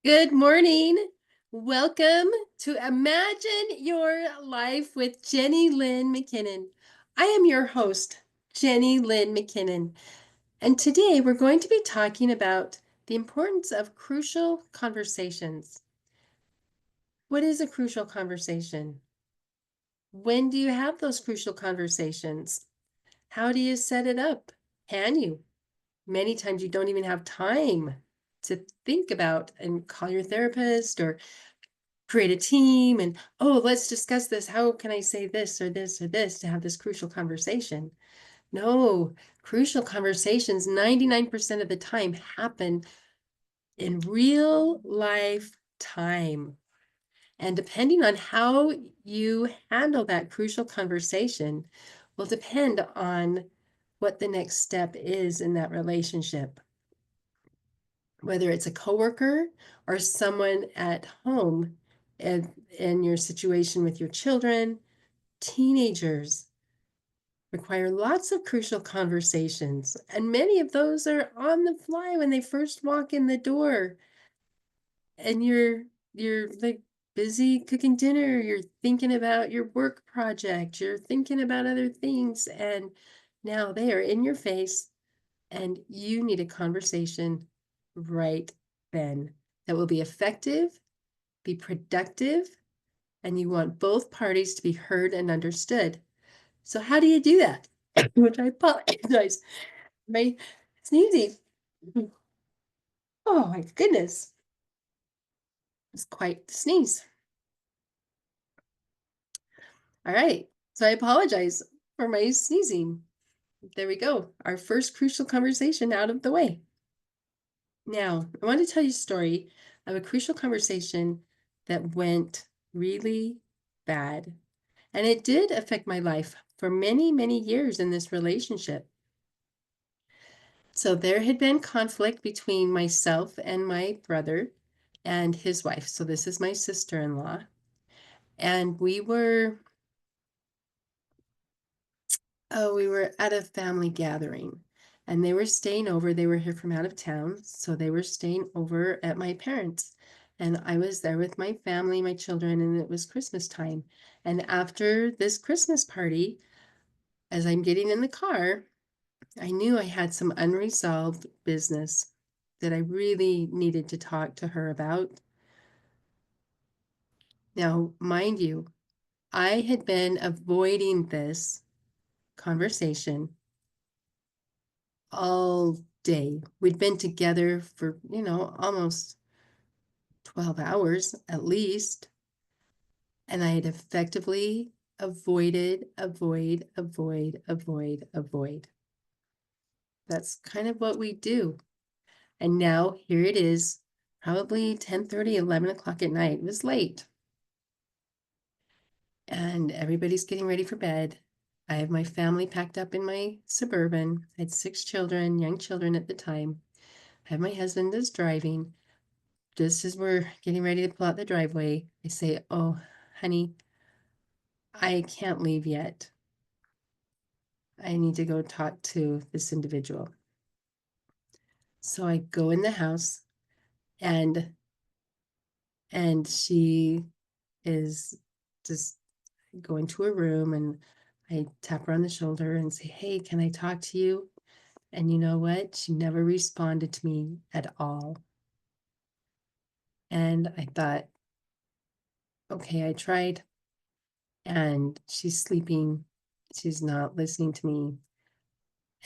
Good morning. Welcome to Imagine Your Life with Jenny Lynn McKinnon. I am your host, Jenny Lynn McKinnon, and today we're going to be talking about the importance of crucial conversations. What is a crucial conversation? When do you have those crucial conversations? How do you set it up? Can you? Many times you don't even have time to think about and call your therapist or create a team and, oh, let's discuss this. How can I say this or this or this to have this crucial conversation? No, crucial conversations 99% of the time happen in real life time. And depending on how you handle that crucial conversation will depend on what the next step is in that relationship. Whether it's a coworker or someone at home in your situation with your children, teenagers require lots of crucial conversations. And many of those are on the fly when they first walk in the door. And you're like busy cooking dinner, you're thinking about your work project, you're thinking about other things, and now they are in your face and you need a conversation right then that will be effective, be productive, and you want both parties to be heard and understood. So how do you do that? Which I apologize. My sneezing. Oh my goodness. It's quite the sneeze. All right. So I apologize for my sneezing. There we go. Our first crucial conversation out of the way. Now, I want to tell you a story of a crucial conversation that went really bad. And it did affect my life for many, many years in this relationship. So there had been conflict between myself and my brother and his wife. So this is my sister-in-law. And we were at a family gathering and they were staying over. They were here from out of town. So they were staying over at my parents'. And I was there with my family, my children, and it was Christmas time. And after this Christmas party, as I'm getting in the car, I knew I had some unresolved business that I really needed to talk to her about. Now, mind you, I had been avoiding this conversation all day. We'd been together for, almost 12 hours at least, and I had effectively avoid. That's kind of what we do. And now here it is, probably 10:30, 11 o'clock at night. It was late. And everybody's getting ready for bed. I have my family packed up in my Suburban. I had 6 children, young children at the time. I have my husband that's driving. Just as we're getting ready to pull out the driveway, I say, "Oh, honey, I can't leave yet. I need to go talk to this individual." So I go in the house and she is just going to a room, and I tap her on the shoulder and say, "Hey, can I talk to you?" And you know what? She never responded to me at all. And I thought, okay, I tried, and she's sleeping. She's not listening to me.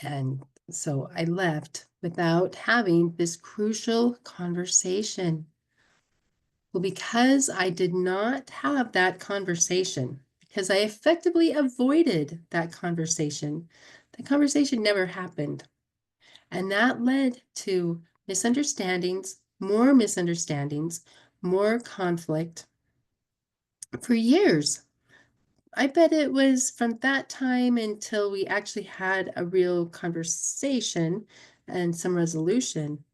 And so I left without having this crucial conversation. Well, because I did not have that conversation, because I effectively avoided that conversation, the conversation never happened. And that led to misunderstandings, more conflict for years. I bet it was from that time until we actually had a real conversation and some resolution.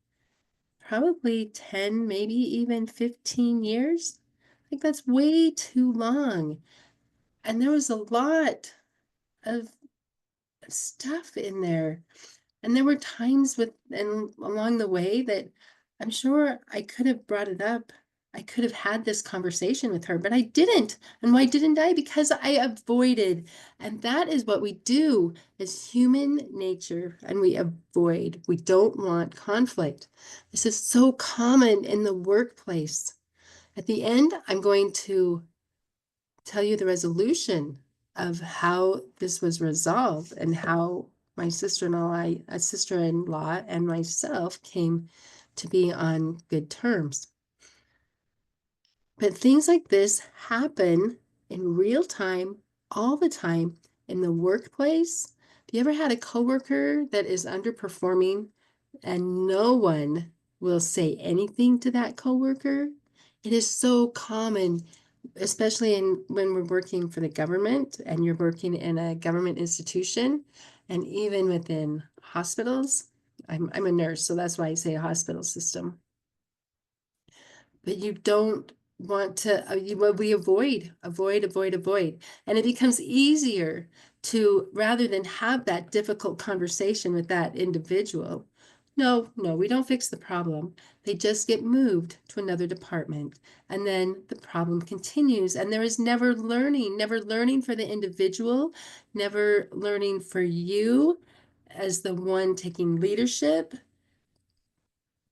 Probably 10, maybe even 15 years. I think that's way too long. And there was a lot of stuff in there. And there were times and along the way that I'm sure I could have brought it up. I could have had this conversation with her, but I didn't. And why didn't I? Because I avoided. And that is what we do as human nature. And we avoid. We don't want conflict. This is so common in the workplace. At the end, I'm going to tell you the resolution of how this was resolved and how my sister-in-law and myself came to be on good terms. But things like this happen in real time, all the time in the workplace. Have you ever had a coworker that is underperforming and no one will say anything to that coworker? It is so common, especially when we're working for the government and you're working in a government institution, and even within hospitals. I'm a nurse, so that's why I say a hospital system. But you don't want to, we avoid. And it becomes easier to, rather than have that difficult conversation with that individual. No, we don't fix the problem. They just get moved to another department. And then the problem continues. And there is never learning for the individual, never learning for you as the one taking leadership.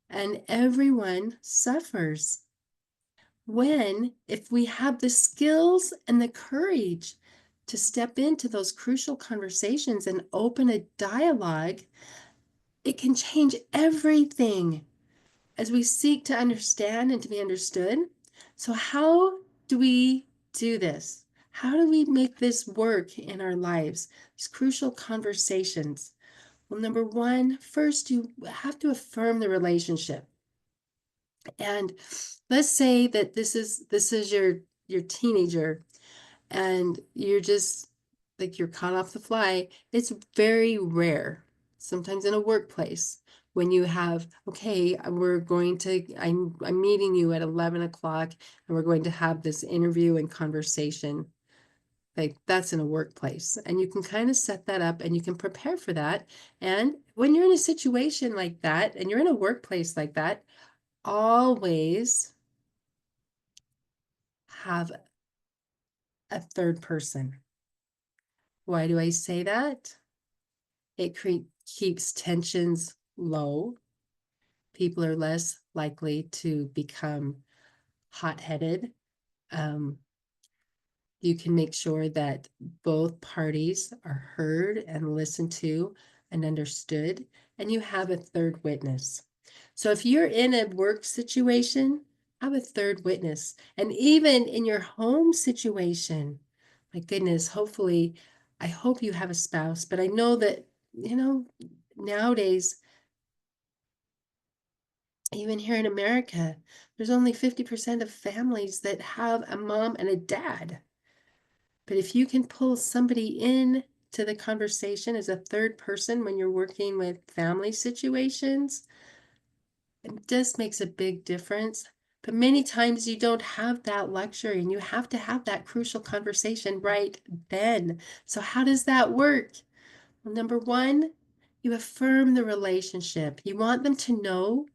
And everyone suffers. If we have the skills and the courage to step into those crucial conversations and open a dialogue, it can change everything as we seek to understand and to be understood. So how do we do this? How do we make this work in our lives? These crucial conversations. Well, number one, first you have to affirm the relationship. And let's say that this is your teenager and you're just like you're caught off the fly. It's very rare, sometimes in a workplace, when you have, okay, I'm meeting you at 11 o'clock and we're going to have this interview and conversation. Like that's in a workplace. And you can kind of set that up and you can prepare for that. And when you're in a situation like that and you're in a workplace like that, always have a third person. Why do I say that? It keeps tensions low. People are less likely to become hot-headed. Um, you can make sure that both parties are heard and listened to and understood, and you have a third witness. So if you're in a work situation, have a third witness. And even in your home situation, my goodness, hopefully, I hope you have a spouse, but I know that, nowadays, even here in America, there's only 50% of families that have a mom and a dad. But if you can pull somebody in to the conversation as a third person when you're working with family situations, it just makes a big difference. But many times you don't have that luxury and you have to have that crucial conversation right then. So how does that work? Well, number one, you affirm the relationship. You want them to know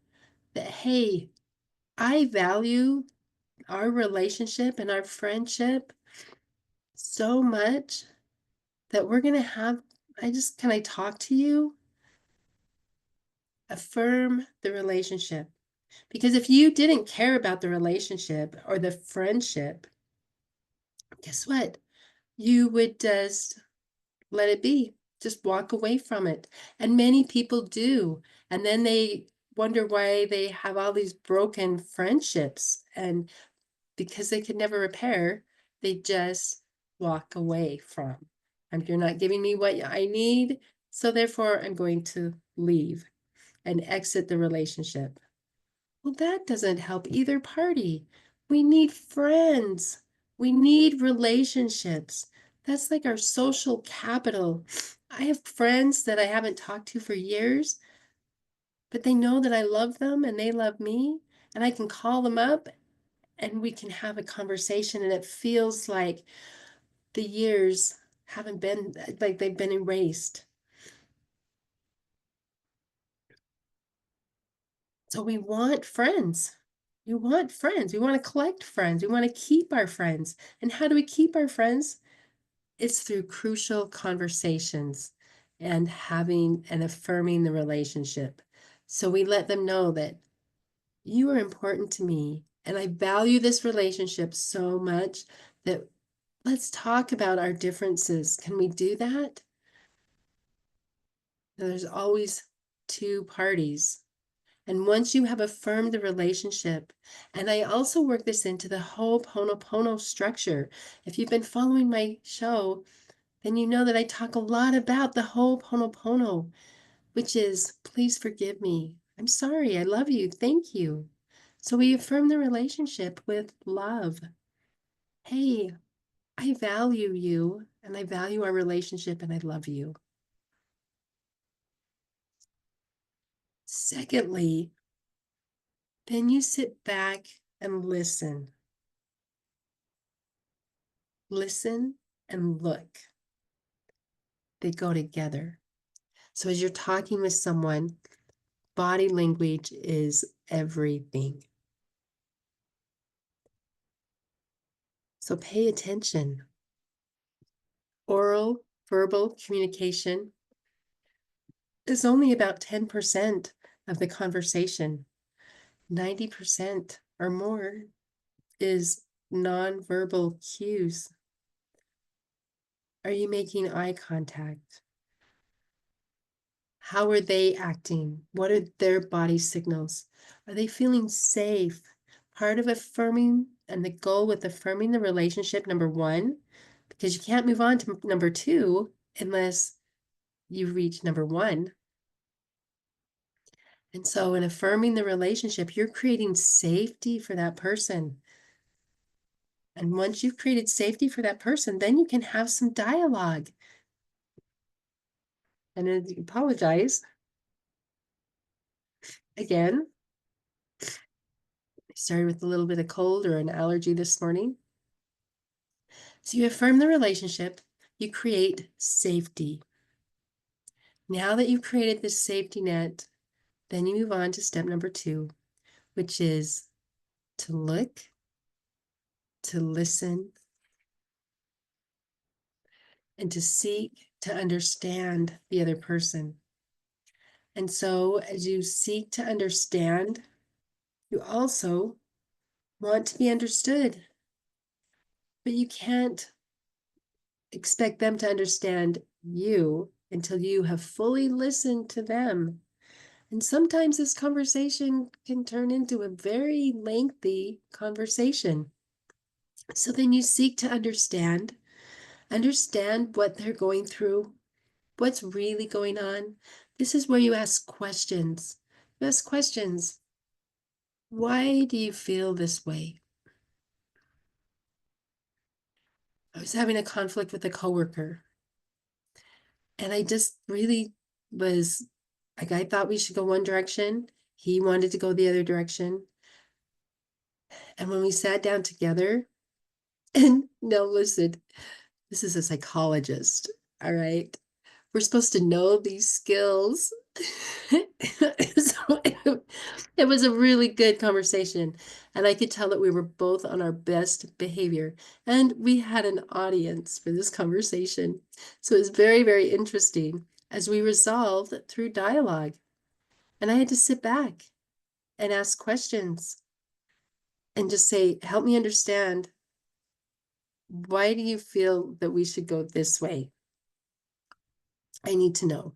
that, hey, I value our relationship and our friendship so much that we're going to have, can I talk to you? Affirm the relationship. Because if you didn't care about the relationship or the friendship, guess what? You would just let it be, just walk away from it. And many people do. And then they wonder why they have all these broken friendships. And because they could never repair, they just walk away from. And you're not giving me what I need, so therefore I'm going to leave and exit the relationship. Well, that doesn't help either party. We need friends. We need relationships. That's like our social capital. I have friends that I haven't talked to for years, but they know that I love them and they love me, and I can call them up and we can have a conversation, and it feels like the years haven't been, like they've been erased. So we want friends. We want friends. We want to collect friends. We want to keep our friends. And how do we keep our friends? It's through crucial conversations and having and affirming the relationship. So we let them know that you are important to me and I value this relationship so much that let's talk about our differences. Can we do that? Now, there's always two parties. And once you have affirmed the relationship, and I also work this into the Ho'oponopono structure. If you've been following my show, then you know that I talk a lot about the Ho'oponopono, which is please forgive me. I'm sorry. I love you. Thank you. So we affirm the relationship with love. Hey, I value you and I value our relationship and I love you. Secondly, then you sit back and listen. Listen and look. They go together. So as you're talking with someone, body language is everything. So pay attention. Oral, verbal communication is only about 10% of the conversation. 90% or more is nonverbal cues. Are you making eye contact? How are they acting? What are their body signals? Are they feeling safe? Part of affirming and the goal with affirming the relationship, number one, because you can't move on to number two unless you reach number one. And so in affirming the relationship, you're creating safety for that person. And once you've created safety for that person, then you can have some dialogue. And I apologize again. I started with a little bit of cold or an allergy this morning. So you affirm the relationship, you create safety. Now that you've created this safety net, then you move on to step number two, which is to look, to listen, and to seek to understand the other person. And so as you seek to understand, you also want to be understood, but you can't expect them to understand you until you have fully listened to them. And sometimes this conversation can turn into a very lengthy conversation. So then you seek to understand what they're going through, what's really going on. This is where you ask questions. You ask questions. Why do you feel this way? I was having a conflict with a coworker, and I just really was like, I thought we should go one direction. He wanted to go the other direction. And when we sat down together, and no, listen, this is a psychologist, all right? We're supposed to know these skills. So it was a really good conversation. And I could tell that we were both on our best behavior. And we had an audience for this conversation. So it was very, very interesting as we resolved through dialogue. And I had to sit back and ask questions and just say, help me understand, why do you feel that we should go this way? I need to know.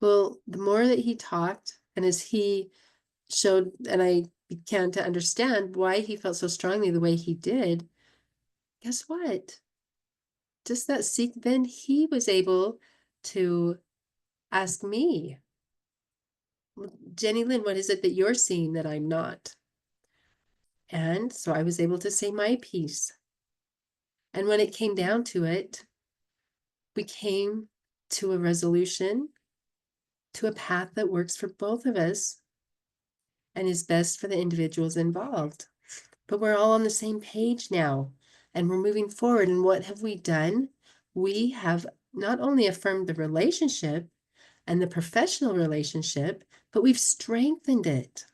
Well, the more that he talked, and as he showed, and I began to understand why he felt so strongly the way he did, guess what? Just that then he was able to ask me, Jenny Lynn, what is it that you're seeing that I'm not? And so I was able to say my piece. And when it came down to it, we came to a resolution, to a path that works for both of us and is best for the individuals involved. But we're all on the same page now and we're moving forward. And what have we done? We have not only affirmed the relationship and the professional relationship, but we've strengthened it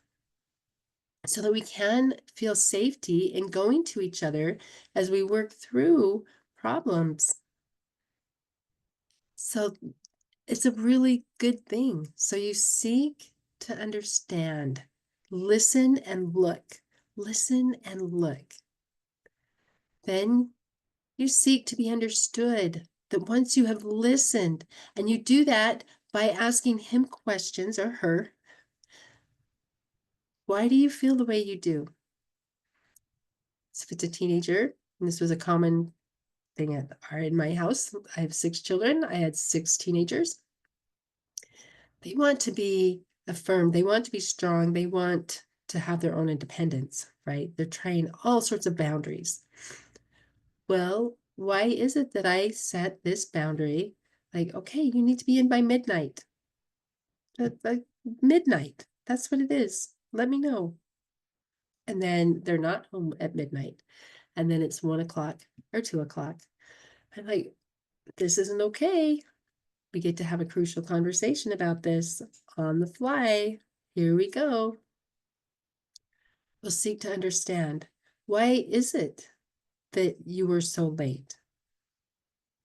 so that we can feel safety in going to each other as we work through problems. So it's a really good thing. So you seek to understand, listen and look, listen and look. Then you seek to be understood. That once you have listened, and you do that by asking him questions or her, why do you feel the way you do? So if it's a teenager, and this was a common thing in my house, I have 6 children, I had 6 teenagers. They want to be affirmed, they want to be strong, they want to have their own independence, right? They're trying all sorts of boundaries. Well, why is it that I set this boundary? Like, okay, you need to be in by midnight. Like midnight, that's what it is. Let me know. And then they're not home at midnight. And then it's 1 o'clock or 2 o'clock. I'm like, this isn't okay. We get to have a crucial conversation about this on the fly. Here we go. We'll seek to understand, why is it that you were so late?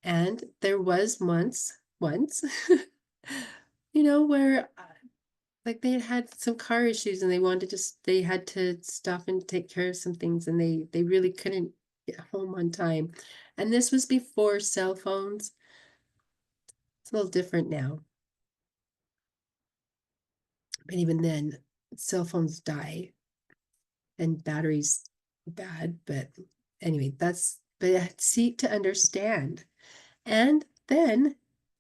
And there was once, where like they had some car issues and they had to stop and take care of some things, and they really couldn't get home on time. And this was before cell phones. It's a little different now. But even then, cell phones die and batteries bad. But anyway, but seek to understand. And then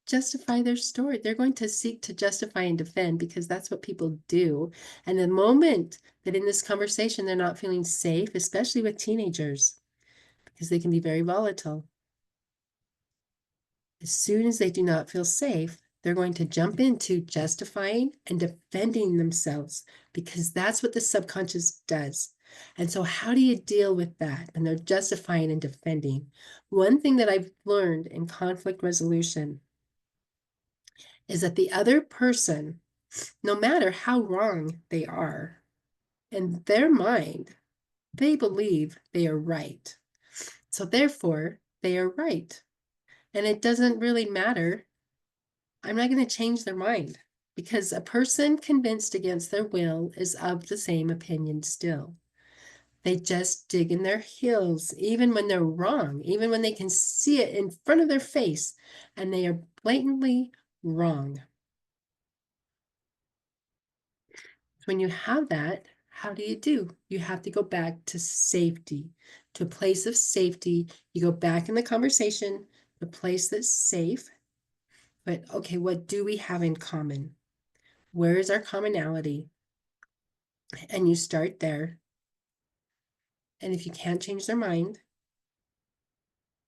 justify their story. They're going to seek to justify and defend because that's what people do. And the moment that in this conversation they're not feeling safe, especially with teenagers, because they can be very volatile, as soon as they do not feel safe, they're going to jump into justifying and defending themselves because that's what the subconscious does. And so, how do you deal with that? And they're justifying and defending. One thing that I've learned in conflict resolution is that the other person, no matter how wrong they are, in their mind, they believe they are right. So therefore, they are right. And it doesn't really matter. I'm not going to change their mind because a person convinced against their will is of the same opinion still. They just dig in their heels, even when they're wrong, even when they can see it in front of their face and they are blatantly wrong. When you have that, how do? You have to go back to safety, to a place of safety. You go back in the conversation, the place that's safe. But okay, what do we have in common? Where is our commonality? And you start there. And if you can't change their mind,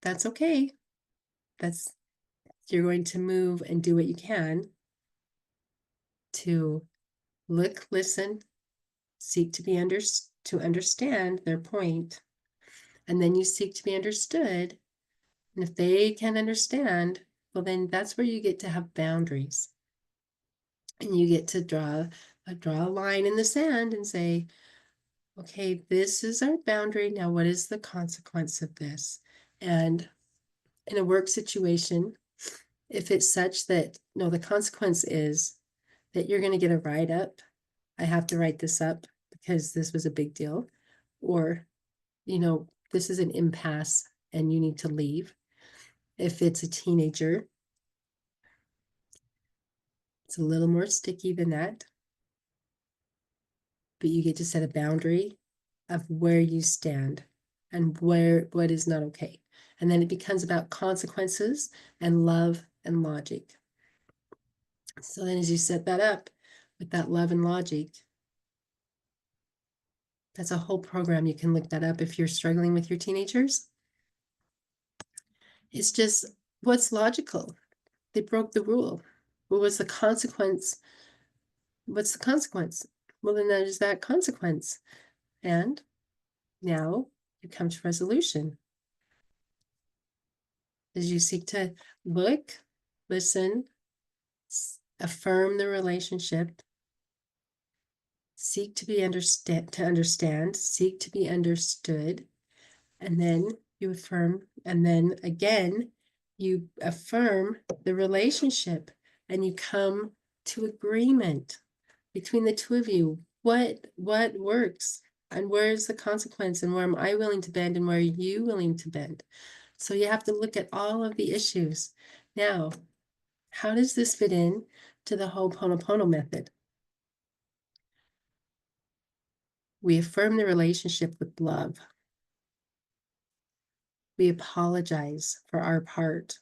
that's okay. You're going to move and do what you can to look, listen, seek to understand their point, and then you seek to be understood. And if they can understand, well, then that's where you get to have boundaries. And you get to draw a line in the sand and say, okay, this is our boundary. Now, what is the consequence of this? And in a work situation, if it's such that, no, the consequence is that you're going to get a write up, I have to write this up because this was a big deal, or, this is an impasse and you need to leave. If it's a teenager, it's a little more sticky than that, but you get to set a boundary of where you stand and what is not okay. And then it becomes about consequences and love and logic. So then as you set that up with that love and logic, that's a whole program. You can look that up if you're struggling with your teenagers. It's just what's logical. They broke the rule. What was the consequence? What's the consequence? Well, then there's that consequence. And now you come to resolution as you seek to look, listen, affirm the relationship, seek to be understand, seek to be understood, and then you affirm, and then again, you affirm the relationship and you come to agreement between the two of you. What works and where's the consequence and where am I willing to bend and where are you willing to bend? So you have to look at all of the issues. Now, how does this fit in to the Ho'oponopono method? We affirm the relationship with love. We apologize for our part.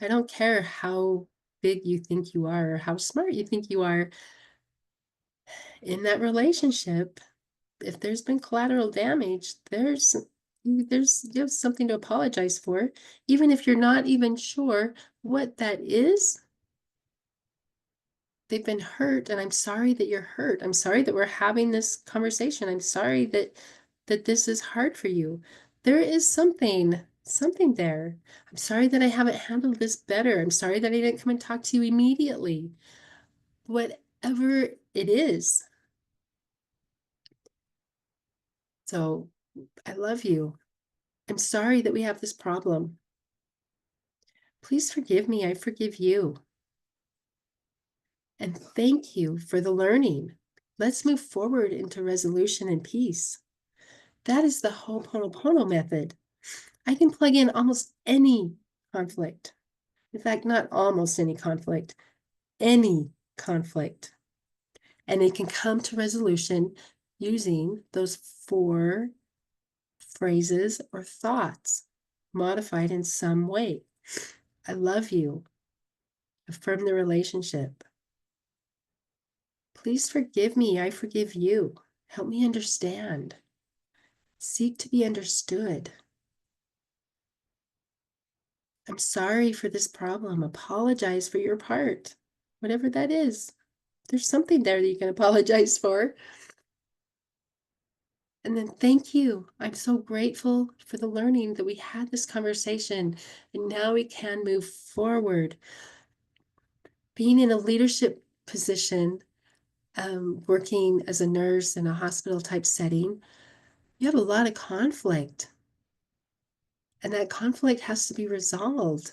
I don't care how big you think you are or how smart you think you are in that relationship. If there's been collateral damage, you have something to apologize for, even if you're not even sure what that is. They've been hurt, and I'm sorry that you're hurt. I'm sorry that we're having this conversation. I'm sorry that this is hard for you. There is something there. I'm sorry that I haven't handled this better. I'm sorry that I didn't come and talk to you immediately. Whatever it is. So I love you. I'm sorry that we have this problem. Please forgive me. I forgive you. And thank you for the learning. Let's move forward into resolution and peace. That is the Ho'oponopono method. I can plug in almost any conflict. In fact, not almost any conflict, any conflict. And it can come to resolution using those 4 phrases or thoughts modified in some way. I love you. Affirm the relationship. Please forgive me. I forgive you. Help me understand. Seek to be understood. I'm sorry for this problem. Apologize for your part, whatever that is. There's something there that you can apologize for. And then thank you. I'm so grateful for the learning that we had this conversation, and now we can move forward. Being in a leadership position, working as a nurse in a hospital type setting, you have a lot of conflict. And that conflict has to be resolved.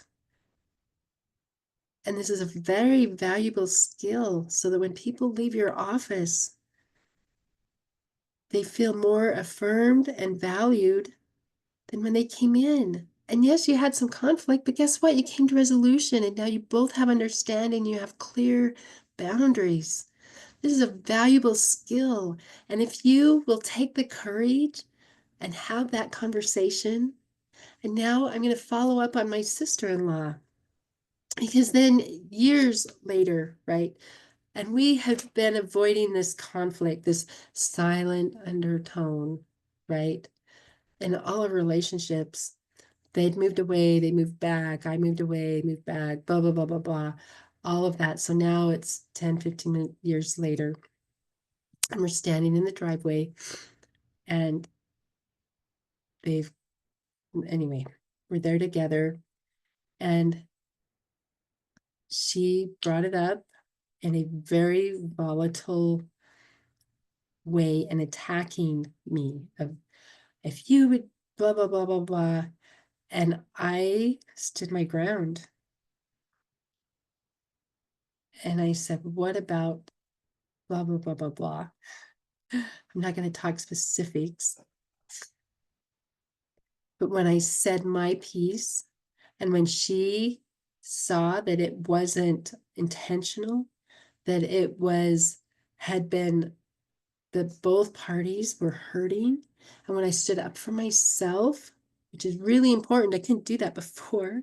And this is a very valuable skill so that when people leave your office, they feel more affirmed and valued than when they came in. And yes, you had some conflict, but guess what? You came to resolution and now you both have understanding, you have clear boundaries. This is a valuable skill. And if you will take the courage and have that conversation, and now I'm going to follow up on my sister-in-law, because then years later, right? And we have been avoiding this conflict, this silent undertone, right? In all our relationships, they'd moved away, they moved back, I moved away, moved back, blah, blah, blah, blah, blah, all of that. So now it's 10, 15 years later, and we're standing in the driveway, and they've, anyway, we're there together, and she brought it up in a very volatile way and attacking me of, if you would blah, blah, blah, blah, blah. And I stood my ground. And I said, what about blah, blah, blah, blah, blah. I'm not going to talk specifics. But when I said my piece, and when she saw that it wasn't intentional, that it had been that both parties were hurting. And when I stood up for myself, which is really important, I couldn't do that before.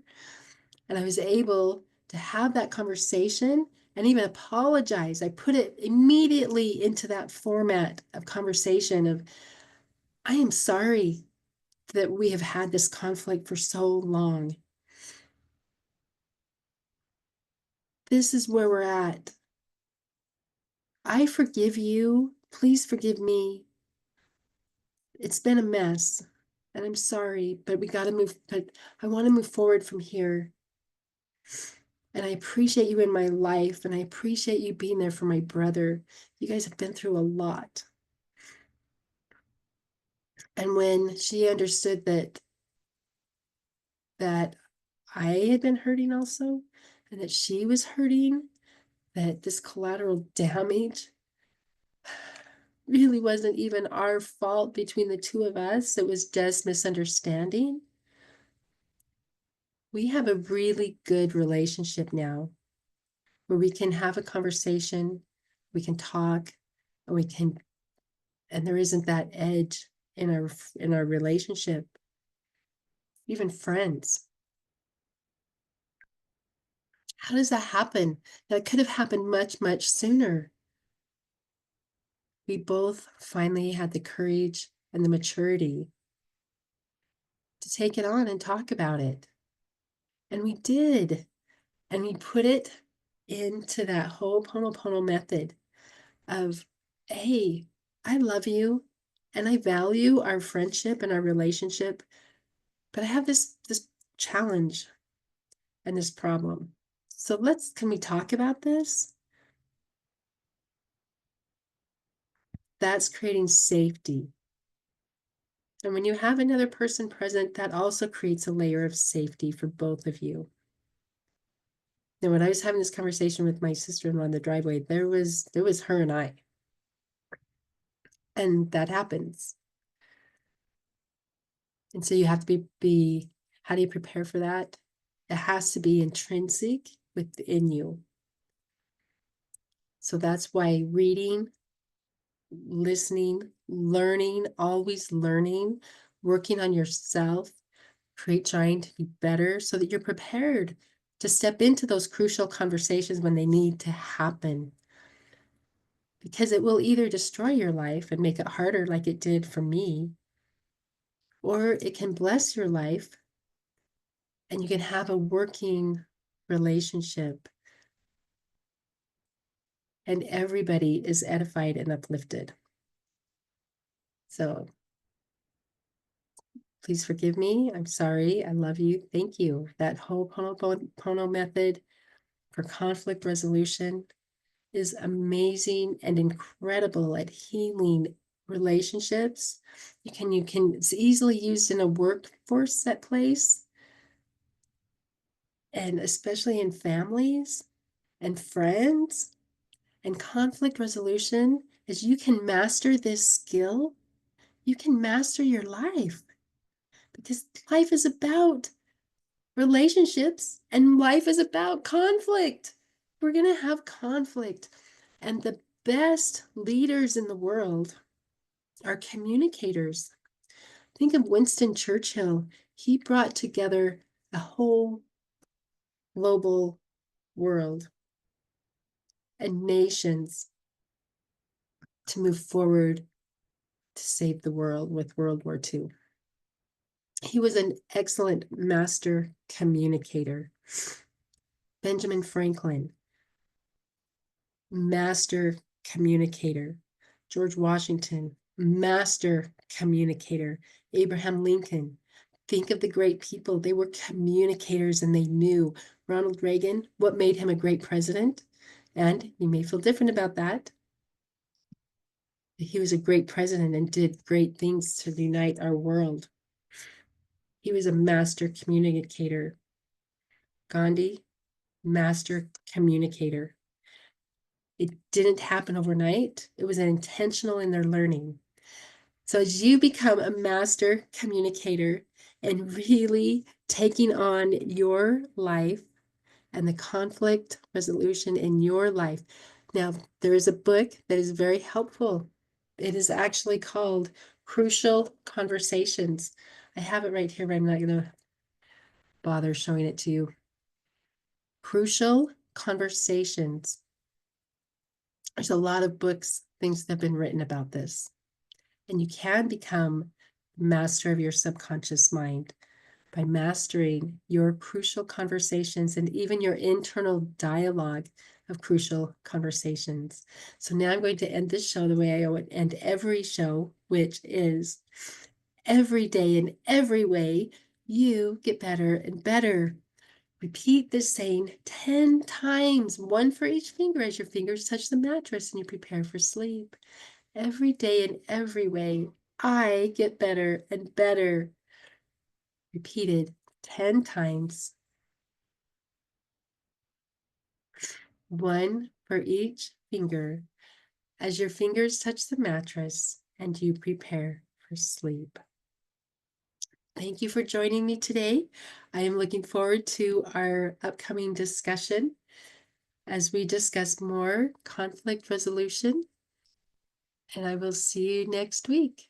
And I was able to have that conversation and even apologize. I put it immediately into that format of conversation of, I am sorry that we have had this conflict for so long. This is where we're at. I forgive you. Please forgive me. It's been a mess and I'm sorry, but we got to move. But I want to move forward from here. And I appreciate you in my life, and I appreciate you being there for my brother. You guys have been through a lot. And when she understood that I had been hurting also, and that she was hurting, that this collateral damage really wasn't even our fault between the two of us, it was just misunderstanding. We have a really good relationship now where we can have a conversation, we can talk, and and there isn't that edge in our relationship, even friends. How does that happen? That could have happened much, much sooner. We both finally had the courage and the maturity to take it on and talk about it. And we did. And we put it into that Ho'oponopono method of, hey, I love you and I value our friendship and our relationship, but I have this challenge and this problem. So can we talk about this? That's creating safety. And when you have another person present, that also creates a layer of safety for both of you. And when I was having this conversation with my sister-in-law in the driveway, there was her and I. And that happens. And so you have to be how do you prepare for that? It has to be intrinsic within you. So that's why reading, listening, learning, always learning, working on yourself, trying to be better so that you're prepared to step into those crucial conversations when they need to happen. Because it will either destroy your life and make it harder, like it did for me, or it can bless your life and you can have a working relationship and everybody is edified and uplifted. So please forgive me. I'm sorry. I love you. Thank you. That Ho'oponopono method for conflict resolution is amazing and incredible at healing relationships. It's easily used in a workforce set place, and especially in families and friends. And conflict resolution, as you can master this skill, you can master your life, because life is about relationships and life is about conflict. We're going to have conflict. And the best leaders in the world are communicators. Think of Winston Churchill. He brought together a whole global world and nations to move forward to save the world with World War II. He was an excellent master communicator. Benjamin Franklin, master communicator. George Washington, master communicator. Abraham Lincoln. Think of the great people. They were communicators and they knew. Ronald Reagan, what made him a great president? And you may feel different about that. He was a great president and did great things to unite our world. He was a master communicator. Gandhi, master communicator. It didn't happen overnight. It was intentional in their learning. So as you become a master communicator and really taking on your life and the conflict resolution in your life. Now, there is a book that is very helpful. It is actually called Crucial Conversations. I have it right here, but I'm not going to bother showing it to you. Crucial Conversations. There's a lot of books, things that have been written about this. And you can become master of your subconscious mind by mastering your crucial conversations and even your internal dialogue of crucial conversations. So now I'm going to end this show the way I would end every show, which is every day in every way, you get better and better. Repeat this saying 10 times, one for each finger as your fingers touch the mattress and you prepare for sleep. Every day in every way, I get better and better. Repeated 10 times, one for each finger as your fingers touch the mattress and you prepare for sleep. Thank you for joining me today. I am looking forward to our upcoming discussion as we discuss more conflict resolution, and I will see you next week.